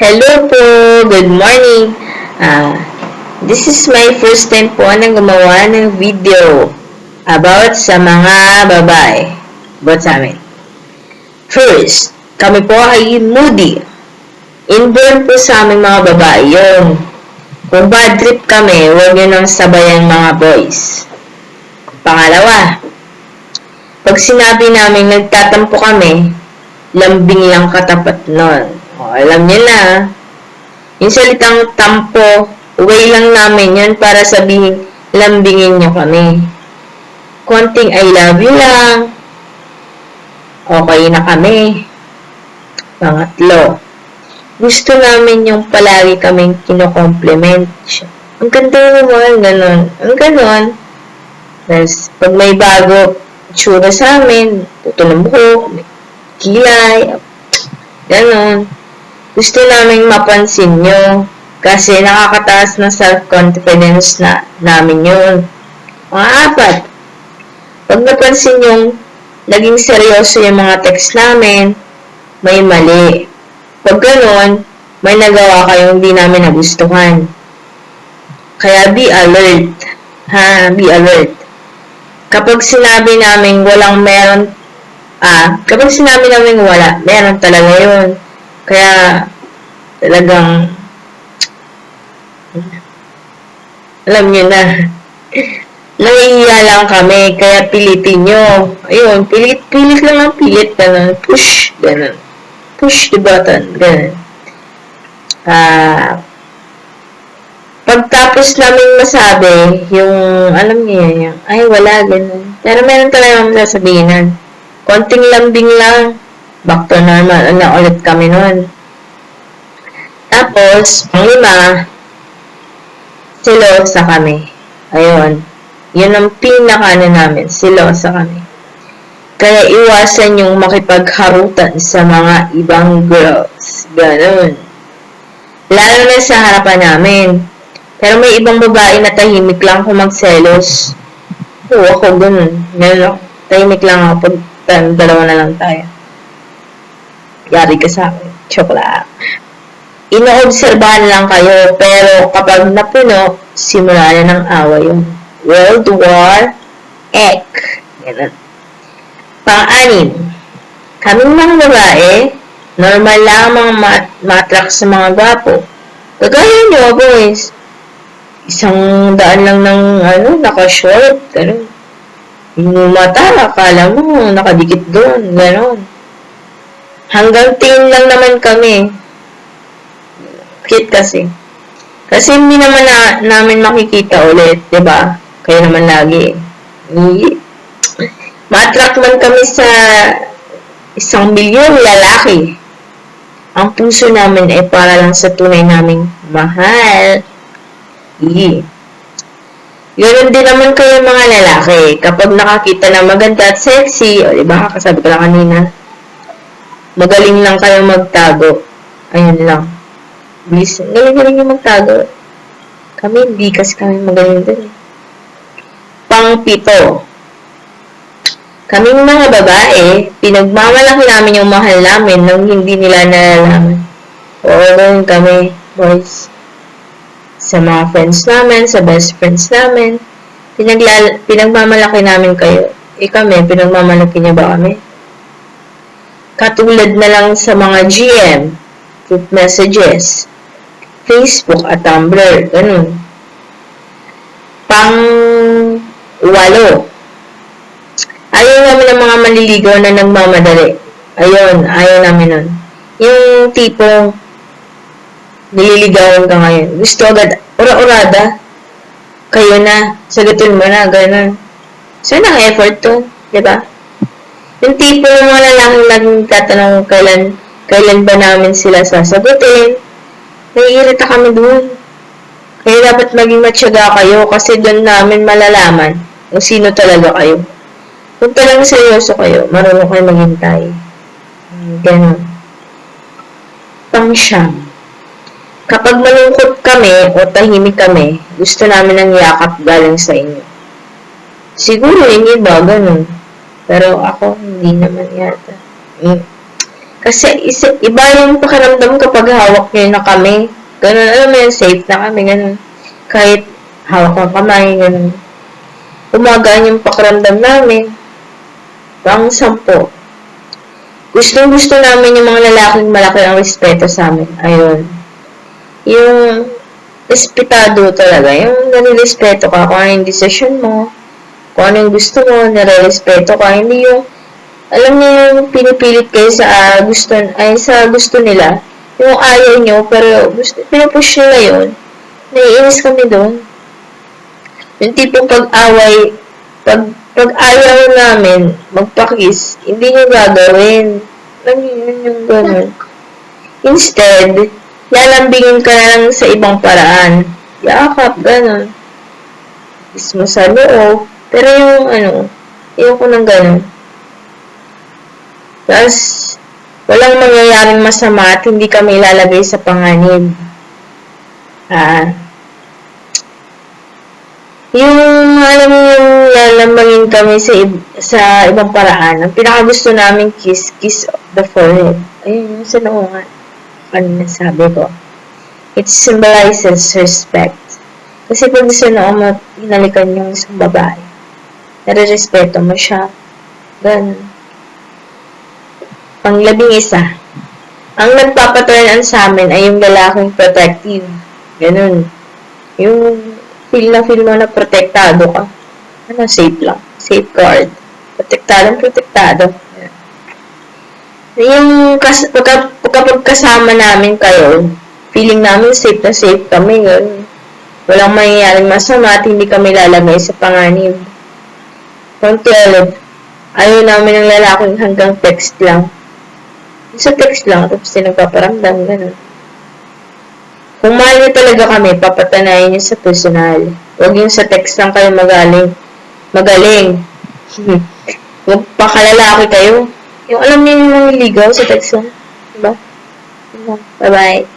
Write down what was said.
Hello po, good morning. Ah, this is my first time po na gumawa ng video about sa mga babae. About sa amin. First, kami po ay moody. Inborn po sa aming mga babae yun. Kung bad trip kami, huwag nyo nang sabayan mga boys. Pangalawa, pag sinabi namin nagtatampo kami, lambing lang katapat nun. O, alam niyo na, yung salitang tampo, way lang namin yun para sabihin, lambingin niyo kami. Konting I love you lang, okay na kami. Pangatlo, gusto namin yung palagi kaming kino-compliment. Ang ganda naman, ganon. Ang ganon. Tapos, pag may bago, tsura sa amin, puto ng buhok, kilay, ganon. Gusto naming mapansin nyo kasi nakakataas ng self-confidence na namin yun. Apat, pag napansin yung naging seryoso yung mga text namin, may mali. Pag ganon, may nagawa kayong hindi namin nagustuhan. Kaya be alert. Be alert. Kapag sinabi namin walang meron, kapag sinabi namin wala, meron talaga yun. Kaya, talagang, alam nyo na, nahihiya lang kami, kaya pilitin nyo. Ayun, pilit lang ang pilit, gano'n, push, gano'n. Push the button, gano'n. Pagtapos namin masabi, yung, alam nyo yan, ay wala, gano'n. Pero meron talaga masasabihin. Konting lambing lang, back to normal na ulit kami nun. Tapos, panglima, silosa kami. Ayun. Yun ang pinaka namin. Silosa kami. Kaya iwasan yung makipagharutan sa mga ibang girls. Ganun. Lalo na sa harapan namin. Pero may ibang babae na tahimik lang kung magselos. Oo, ako ganun. Ganun. Tahimik lang ako pag dalawa na lang tayo. Yari ka sa akin. Joke lang. Inoobserbahan lang kayo, pero kapag napuno, simula na ng away yung World War Ek. Ganun. Pang-anim, kaming mga babae, normal lang mga matrack sa mga gwapo. Kagaya nyo, boys. Isang daan lang ng, naka-short, gano'n. Yung mata, akala mo, nakadikit doon, gano'n. Hanggang tingin lang naman kami. Cute kasi. Kasi hindi naman namin makikita ulit, diba? Kaya naman lagi. Ma-attract man kami sa 1 milyon lalaki. Ang puso namin ay para lang sa tunay naming mahal. Ganoon din naman kayo mga lalaki. Kapag nakakita na maganda at sexy, o diba, kasabi ko lang kanina, magaling lang kayo magtago. Ayun lang. Please, galing yung magtago. Kami, hindi kasi kami magaling din. Pang-pito. Kaming mga babae, pinagmamalaki namin yung mahal namin nang hindi nila nalalaman. Oo, ganun kami, boys. Sa mga friends namin, sa best friends namin, pinagmamalaki namin kayo. Kami, pinagmamalaki niya ba kami? Katulad na lang sa mga GM, group messages, Facebook at Tumblr, ganun. Pang-walo. Ayaw namin ng mga maliligaw na nagmamadali. Ayun, ayaw namin nun. Yung tipong nililigawan ka ngayon. Gusto agad, ura-urada, kayo na, sagutin mo na, ganun. So, effort to, diba? Yung tipo ng mga lalaking laging tatanong kailan ba namin sila sasagutin. Naiirita kami doon. Kaya dapat maging matyaga kayo kasi doon namin malalaman kung sino talaga kayo. Kung talagang seryoso kayo, marunong kayo maghintay. Ganun. Pang-siyam. Kapag malungkot kami o tahimik kami, gusto namin ng yakap galing sa inyo. Siguro yung iba, ganun. Pero ako, hindi naman yata. Kasi iba yung pakiramdam kapag hawak niyo na kami. Ganun, alam mo yun, safe na kami, ganun. Kahit hawak ng kamay, ganun. Umagaan yung pakiramdam namin. Pang 10. Gustong-gusto namin yung mga lalaking malaki ang respeto sa amin. Ayun. Yung respetado talaga. Yung nanirespeto ka kung ano yung desisyon mo, kung ano yung gusto mo, nare-respeto ka. Hindi yung, alam niyo yung pinipilit kayo sa gusto nila. Yung ayaw nyo, pero pinupush nila yun. Naiinis kami doon. Yung tipong pag-away, pag ayaw namin magpa-kiss, hindi nyo gagawin. Alam niyo yun yung gano'n. Instead, lalambingin ka na lang sa ibang paraan. Yakap, gano'n. Kiss mo sa loob. Pero yung ko ng gano'n. Tapos, walang mangyayaring masama at hindi kami ilalagay sa panganib. Yung, alam mo yung lalambangin kami sa ibang paraan. Ang pinakagusto namin kiss of the forehead. Ayun, yung sa noo nga. Ano sabi ko. It symbolizes respect. Kasi pag sa noo mo, hinalikan yung isang babae. Nare-respeto mo siya. Ganun. Pang-11. Ang nagpapaturn on sa amin ay yung lalaking protective. Ganun. Yung feel mo na protektado ka. Safe lang. Safeguard. Protektado. Yung kapag kasama namin kayo, feeling namin safe na safe kami. Ganun. Walang mangyayaring masama at hindi kami lalagay sa panganib. Pang 12, ayaw namin ng lalaking hanggang text lang. Sa text lang, tapos nagpaparamdam, gano'n. Kung mahal niyo talaga kami, papatanayin niyo sa personal. Huwag yung sa text lang kayo magaling. Huwag pakalalaki kayo. Yung alam niyo yung ligaw sa text lang. Diba? Bye-bye.